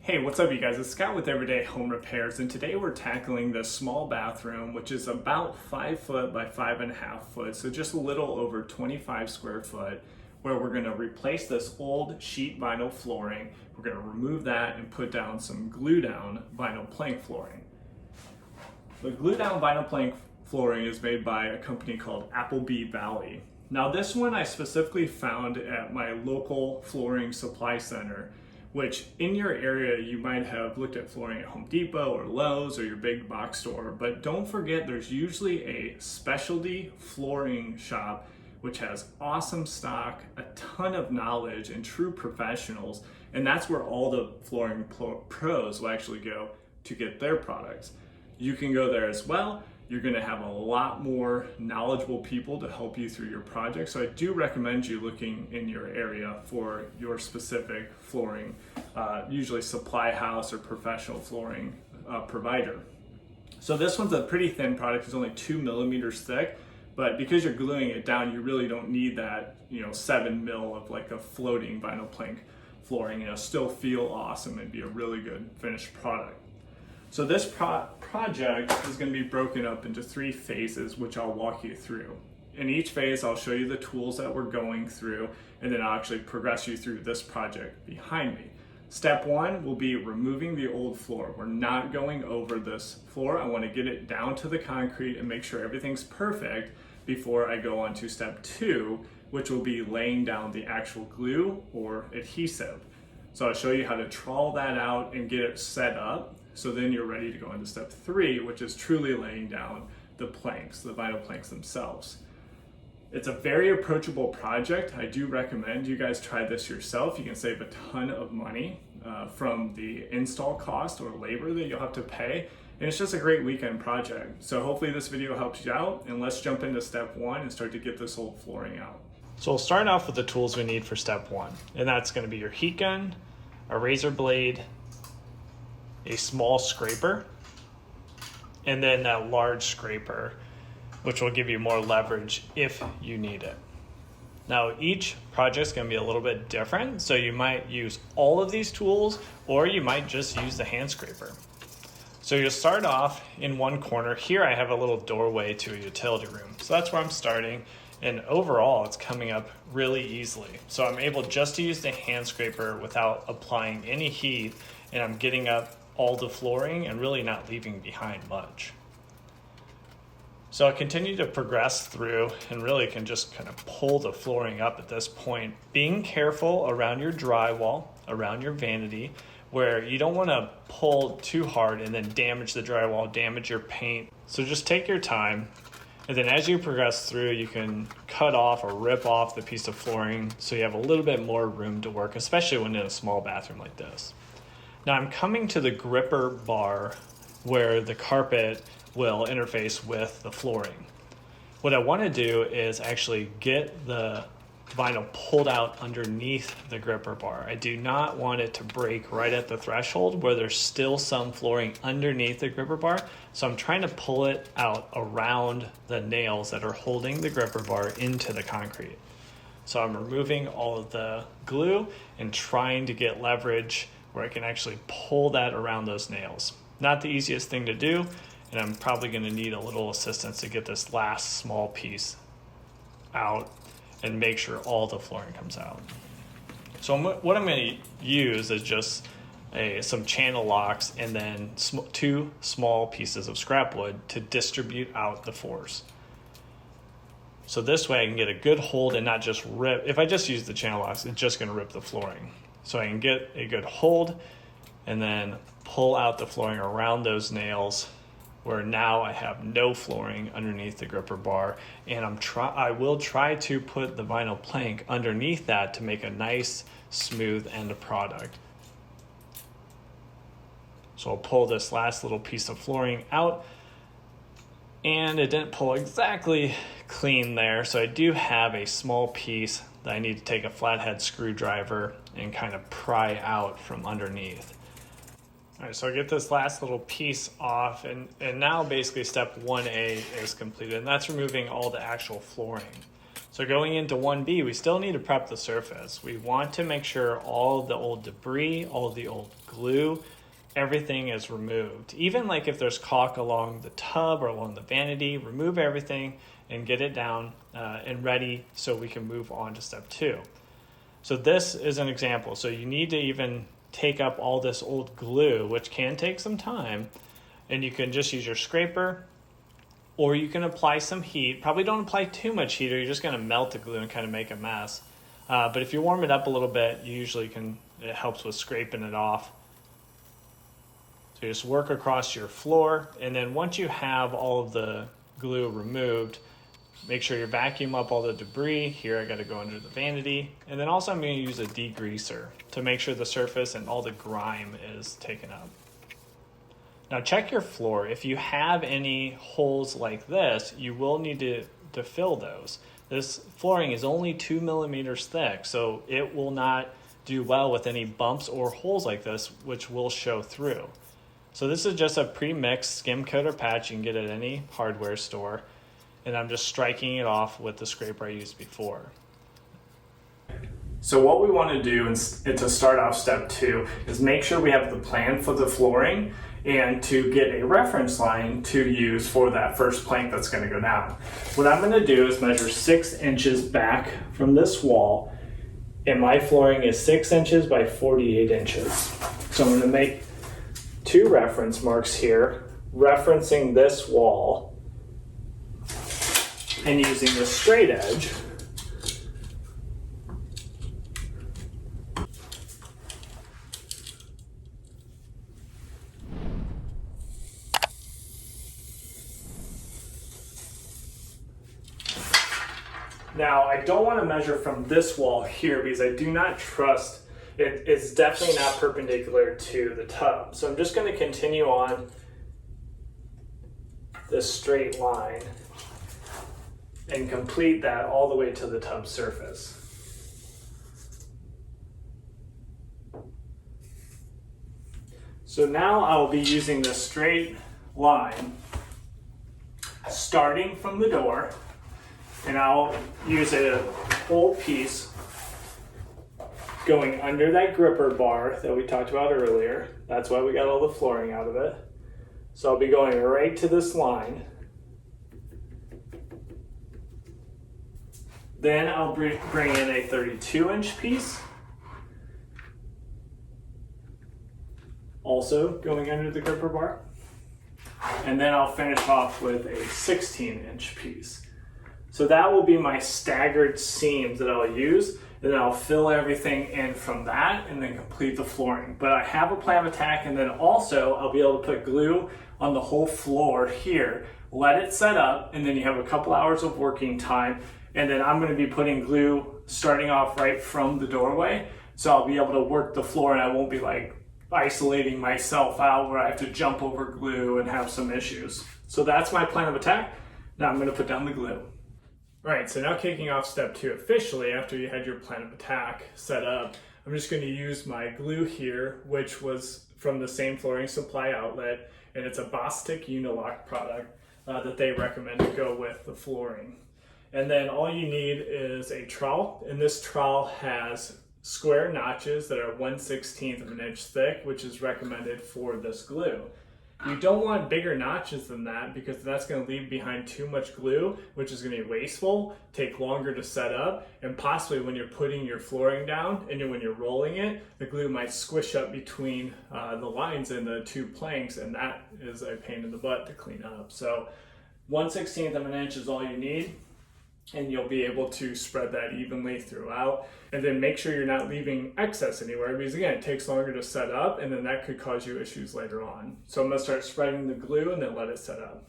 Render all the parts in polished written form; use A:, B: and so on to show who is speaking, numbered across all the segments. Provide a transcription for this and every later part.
A: Hey, what's up you guys? It's Scott with Everyday Home Repairs, and today we're tackling the small bathroom, which is about 5 foot by 5.5 foot, so just a little over 25 square foot, where we're gonna replace this old sheet vinyl flooring. We're gonna remove that and put down some glue down vinyl plank flooring. The glue down vinyl plank flooring is made by a company called Apple Valley. Now this one I specifically found at my local flooring supply center, which in your area you might have looked at flooring at Home Depot or Lowe's or your big box store, but don't forget there's usually a specialty flooring shop which has awesome stock, a ton of knowledge, and true professionals, and that's where all the flooring pros will actually go to get their products. You can go there as well. You're gonna have a lot more knowledgeable people to help you through your project. So I do recommend you looking in your area for your specific flooring, usually supply house or professional flooring provider. So this one's a pretty thin product. It's only 2 millimeters thick, but because you're gluing it down, you really don't need that, 7 mil of like a floating vinyl plank flooring. It'll still feel awesome and be a really good finished product. So this project is going to be broken up into 3 phases, which I'll walk you through. In each phase, I'll show you the tools that we're going through, and then I'll actually progress you through this project behind me. Step 1 will be removing the old floor. We're not going over this floor. I want to get it down to the concrete and make sure everything's perfect before I go on to step 2, which will be laying down the actual glue or adhesive. So I'll show you how to trowel that out and get it set up. So then you're ready to go into step 3, which is truly laying down the planks, the vinyl planks themselves. It's a very approachable project. I do recommend you guys try this yourself. You can save a ton of money from the install cost or labor that you'll have to pay. And it's just a great weekend project. So hopefully this video helps you out, and let's jump into step 1 and start to get this old flooring out. So we'll start off with the tools we need for step 1. And that's gonna be your heat gun, a razor blade, a small scraper, and then that large scraper, which will give you more leverage if you need it. Now each project is going to be a little bit different, so you might use all of these tools or you might just use the hand scraper. So you'll start off in one corner. Here I have a little doorway to a utility room, so that's where I'm starting, and overall it's coming up really easily. So I'm able just to use the hand scraper without applying any heat, and I'm getting up all the flooring and really not leaving behind much. So I continue to progress through and really can just kind of pull the flooring up at this point, being careful around your drywall, around your vanity, where you don't want to pull too hard and then damage the drywall, damage your paint. So just take your time, and then as you progress through, you can cut off or rip off the piece of flooring so you have a little bit more room to work, especially when in a small bathroom like this. Now I'm coming to the gripper bar where the carpet will interface with the flooring. What I want to do is actually get the vinyl pulled out underneath the gripper bar. I do not want it to break right at the threshold where there's still some flooring underneath the gripper bar. So I'm trying to pull it out around the nails that are holding the gripper bar into the concrete. So I'm removing all of the glue and trying to get leverage where I can actually pull that around those nails. Not the easiest thing to do, and I'm probably gonna need a little assistance to get this last small piece out and make sure all the flooring comes out. So what I'm gonna use is just some channel locks and then 2 small pieces of scrap wood to distribute out the force. So this way I can get a good hold and not just rip. If I just use the channel locks, it's just gonna rip the flooring. So I can get a good hold and then pull out the flooring around those nails where now I have no flooring underneath the gripper bar, and I will try to put the vinyl plank underneath that to make a nice smooth end product. So I'll pull this last little piece of flooring out, and it didn't pull exactly clean there, so I do have a small piece that I need to take a flathead screwdriver and kind of pry out from underneath. All right, so I get this last little piece off, and now basically step 1A is completed, and that's removing all the actual flooring. So going into 1B, we still need to prep the surface. We want to make sure all of the old debris, all of the old glue, everything is removed. Even like if there's caulk along the tub or along the vanity, remove everything and get it down and ready so we can move on to step 2. So this is an example. So you need to even take up all this old glue, which can take some time, and you can just use your scraper, or you can apply some heat. Probably don't apply too much heat or you're just gonna melt the glue and kind of make a mess. But if you warm it up a little bit, you usually it helps with scraping it off. So you just work across your floor, and then once you have all of the glue removed, make sure you vacuum up all the debris. Here I gotta go under the vanity. And then also I'm gonna use a degreaser to make sure the surface and all the grime is taken up. Now check your floor. If you have any holes like this, you will need to fill those. This flooring is only 2 millimeters thick, so it will not do well with any bumps or holes like this, which will show through. So this is just a pre-mixed skim coat or patch you can get at any hardware store. And I'm just striking it off with the scraper I used before. So what we want to do to start off step 2 is make sure we have the plan for the flooring and to get a reference line to use for that first plank that's going to go down. What I'm going to do is measure 6 inches back from this wall, and my flooring is 6 inches by 48 inches. So I'm going to make 2 reference marks here, referencing this wall, and using the straight edge Now, I don't want to measure from this wall here because I do not trust it's definitely not perpendicular to the tub. So I'm just going to continue on this straight line and complete that all the way to the tub surface. So now I'll be using this straight line starting from the door, and I'll use a whole piece going under that gripper bar that we talked about earlier. That's why we got all the flooring out of it. So I'll be going right to this line. Then I'll bring in a 32-inch piece, also going under the gripper bar. And then I'll finish off with a 16-inch piece. So that will be my staggered seams that I'll use, and then I'll fill everything in from that and then complete the flooring. But I have a plan of attack, and then also I'll be able to put glue on the whole floor here, let it set up, and then you have a couple hours of working time, and then I'm going to be putting glue starting off right from the doorway. So I'll be able to work the floor, and I won't be like isolating myself out where I have to jump over glue and have some issues. So that's my plan of attack. Now I'm going to put down the glue. All right, so now kicking off step 2 officially, after you had your plan of attack set up, I'm just going to use my glue here, which was from the same flooring supply outlet, and it's a Bostik Unilock product that they recommend to go with the flooring. And then all you need is a trowel, and this trowel has square notches that are 1/16 of an inch thick, which is recommended for this glue. You don't want bigger notches than that because that's going to leave behind too much glue, which is going to be wasteful, take longer to set up, and possibly when you're putting your flooring down and when you're rolling it, the glue might squish up between the lines in the 2 planks, and that is a pain in the butt to clean up. So 1/16 of an inch is all you need, and you'll be able to spread that evenly throughout. And then make sure you're not leaving excess anywhere, because again, it takes longer to set up, and then that could cause you issues later on. So I'm gonna start spreading the glue and then let it set up.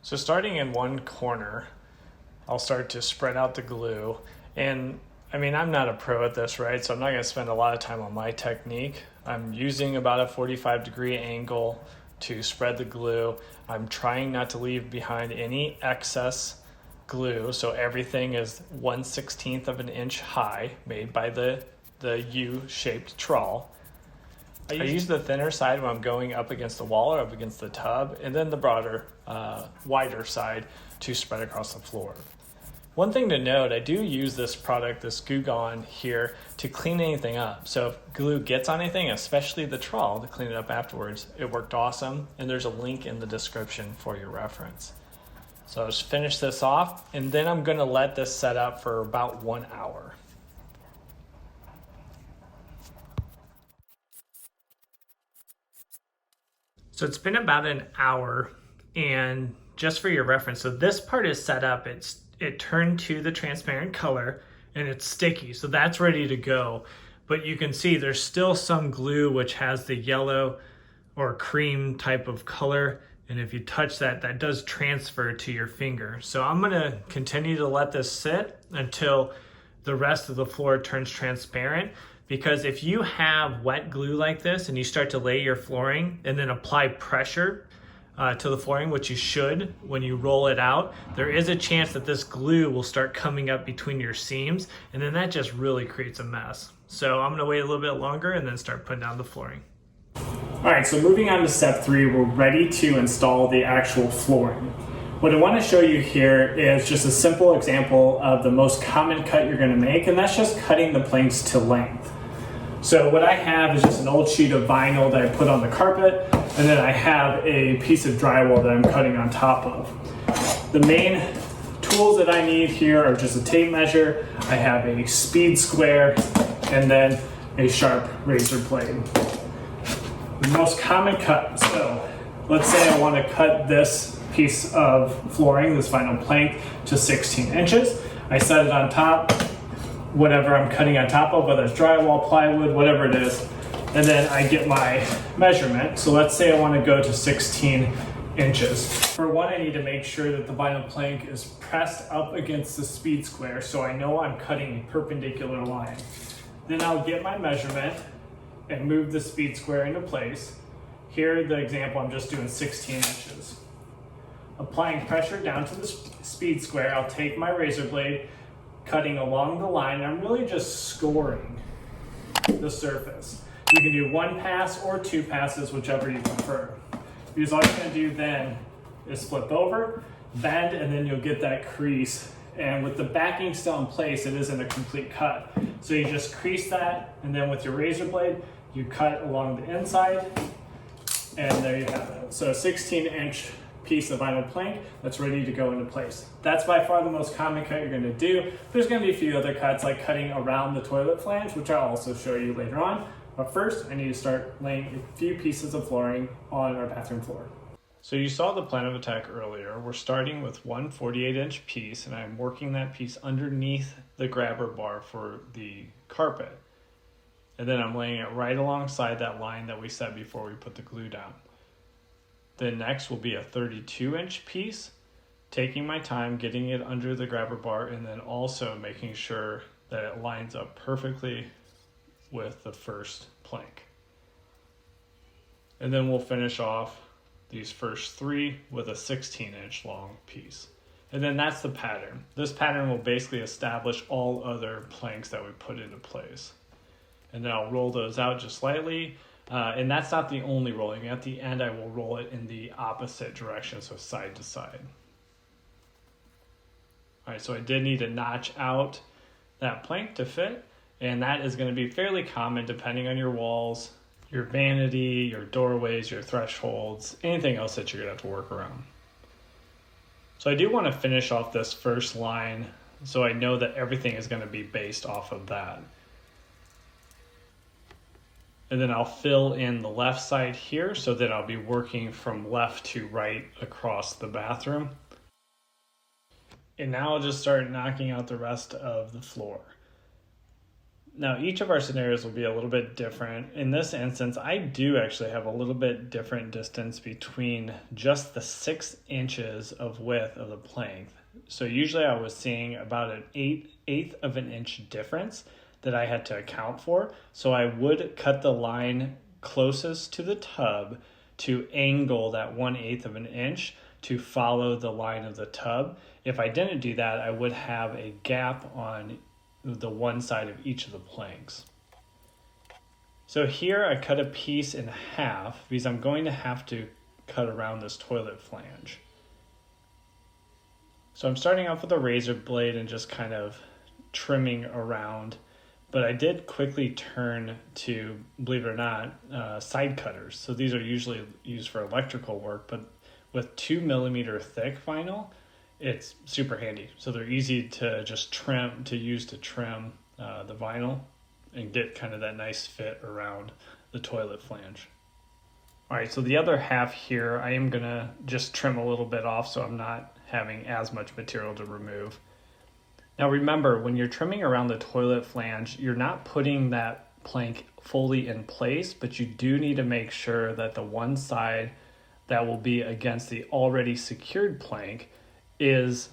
A: So starting in one corner, I'll start to spread out the glue. And I mean, I'm not a pro at this, right? So I'm not gonna spend a lot of time on my technique. I'm using about a 45-degree angle to spread the glue. I'm trying not to leave behind any excess glue, so everything is 1/16 of an inch high, made by the U-shaped trowel. I use the thinner side when I'm going up against the wall or up against the tub, and then the broader, wider side to spread across the floor. One thing to note, I do use this product, this Goo Gone here, to clean anything up. So if glue gets on anything, especially the trowel, to clean it up afterwards, it worked awesome. And there's a link in the description for your reference. So I'll just finish this off, and then I'm gonna let this set up for about 1 hour. So it's been about an hour, and just for your reference, so this part is set up, it turned to the transparent color and it's sticky, so that's ready to go. But you can see there's still some glue which has the yellow or cream type of color, and if you touch that, that does transfer to your finger. So I'm gonna continue to let this sit until the rest of the floor turns transparent, because if you have wet glue like this and you start to lay your flooring and then apply pressure to the flooring, which you should when you roll it out, there is a chance that this glue will start coming up between your seams, and then that just really creates a mess. So I'm gonna wait a little bit longer and then start putting down the flooring. All right, so moving on to step 3, we're ready to install the actual flooring. What I want to show you here is just a simple example of the most common cut you're going to make, and that's just cutting the planks to length. So what I have is just an old sheet of vinyl that I put on the carpet, and then I have a piece of drywall that I'm cutting on top of. The main tools that I need here are just a tape measure, I have a speed square, and then a sharp razor blade. The most common cut, so let's say I want to cut this piece of flooring, this vinyl plank, to 16 inches. I set it on top, whatever I'm cutting on top of, whether it's drywall, plywood, whatever it is, and then I get my measurement. So let's say I want to go to 16 inches. For one, I need to make sure that the vinyl plank is pressed up against the speed square so I know I'm cutting a perpendicular line. Then I'll get my measurement and move the speed square into place. Here, the example, I'm just doing 16 inches. Applying pressure down to the speed square, I'll take my razor blade, cutting along the line, and I'm really just scoring the surface. You can do 1 pass or 2 passes, whichever you prefer. Because all you're gonna do then is flip over, bend, and then you'll get that crease. And with the backing still in place, it isn't a complete cut. So you just crease that, and then with your razor blade, you cut along the inside, and there you have it. So a 16-inch piece of vinyl plank that's ready to go into place. That's by far the most common cut you're going to do. There's going to be a few other cuts like cutting around the toilet flange, which I'll also show you later on. But first, I need to start laying a few pieces of flooring on our bathroom floor. So you saw the plan of attack earlier. We're starting with one 48-inch piece, and I'm working that piece underneath the grabber bar for the carpet. And then I'm laying it right alongside that line that we set before we put the glue down. Then next will be a 32-inch piece, taking my time, getting it under the grabber bar, and then also making sure that it lines up perfectly with the first plank. And then we'll finish off these first 3 with a 16-inch long piece. And then that's the pattern. This pattern will basically establish all other planks that we put into place. And then I'll roll those out just slightly. And that's not the only rolling. At the end, I will roll it in the opposite direction, so side to side. All right, so I did need to notch out that plank to fit, and that is going to be fairly common depending on your walls, your vanity, your doorways, your thresholds, anything else that you're going to have to work around. So I do want to finish off this first line so I know that everything is going to be based off of that. And then I'll fill in the left side here so that I'll be working from left to right across the bathroom. And now I'll just start knocking out the rest of the floor. Now each of our scenarios will be a little bit different. In this instance, I do actually have a little bit different distance between just the 6 inches of width of the plank. So usually I was seeing about an eighth of an inch difference that I had to account for. So I would cut the line closest to the tub to angle that 1/8 of an inch to follow the line of the tub. If I didn't do that, I would have a gap on the one side of each of the planks. So here I cut a piece in half because I'm going to have to cut around this toilet flange.
B: So I'm starting off with a razor blade and just kind of trimming around, but I did quickly turn to, believe it or not, side cutters. So these are usually used for electrical work, but with 2 millimeter thick vinyl, it's super handy. So they're easy to just trim, to use to trim the vinyl and get kind of that nice fit around the toilet flange. All right, so the other half here, I am gonna just trim a little bit off so I'm not having as much material to remove. Now remember, when you're trimming around the toilet flange, you're not putting that plank fully in place, but you do need to make sure that the one side that will be against the already secured plank is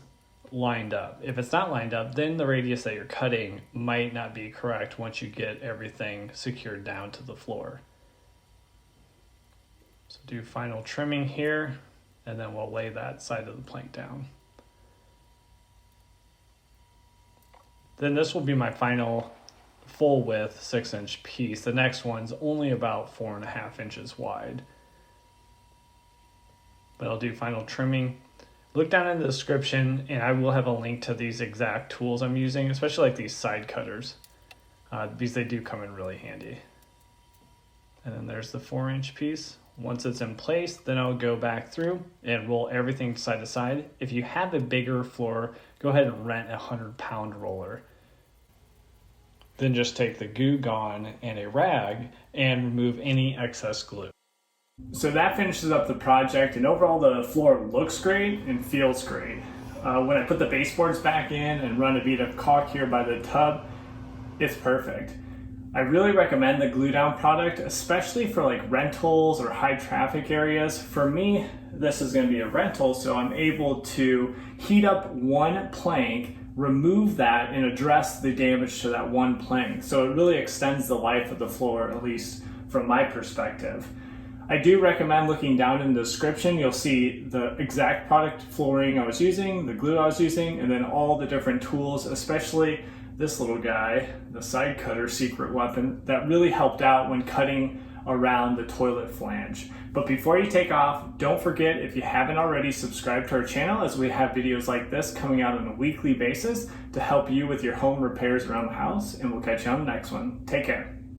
B: lined up. If it's not lined up, then the radius that you're cutting might not be correct once you get everything secured down to the floor. So do final trimming here, and then we'll lay that side of the plank down. Then this will be my final full width 6-inch piece. The next one's only about 4.5 inches wide. But I'll do final trimming. Look down in the description and I will have a link to these exact tools I'm using, especially like these side cutters, because they do come in really handy. And then there's the 4-inch piece. Once it's in place, then I'll go back through and roll everything side to side. If you have a bigger floor, go ahead and rent a 100-pound roller. Then just take the Goo Gone and a rag and remove any excess glue.
A: So that finishes up the project, and overall the floor looks great and feels great. When I put the baseboards back in and run a bead of caulk here by the tub, it's perfect. I really recommend the glue down product, especially for like rentals or high traffic areas. For me, this is going to be a rental, so I'm able to heat up one plank, remove that, and address the damage to that one plank. So it really extends the life of the floor, at least from my perspective. I do recommend looking down in the description. You'll see the exact product flooring I was using, the glue I was using, and then all the different tools, especially this little guy, the side cutter secret weapon, that really helped out when cutting around the toilet flange. But before you take off, don't forget, if you haven't already, subscribe to our channel, as we have videos like this coming out on a weekly basis to help you with your home repairs around the house, and we'll catch you on the next one. Take care.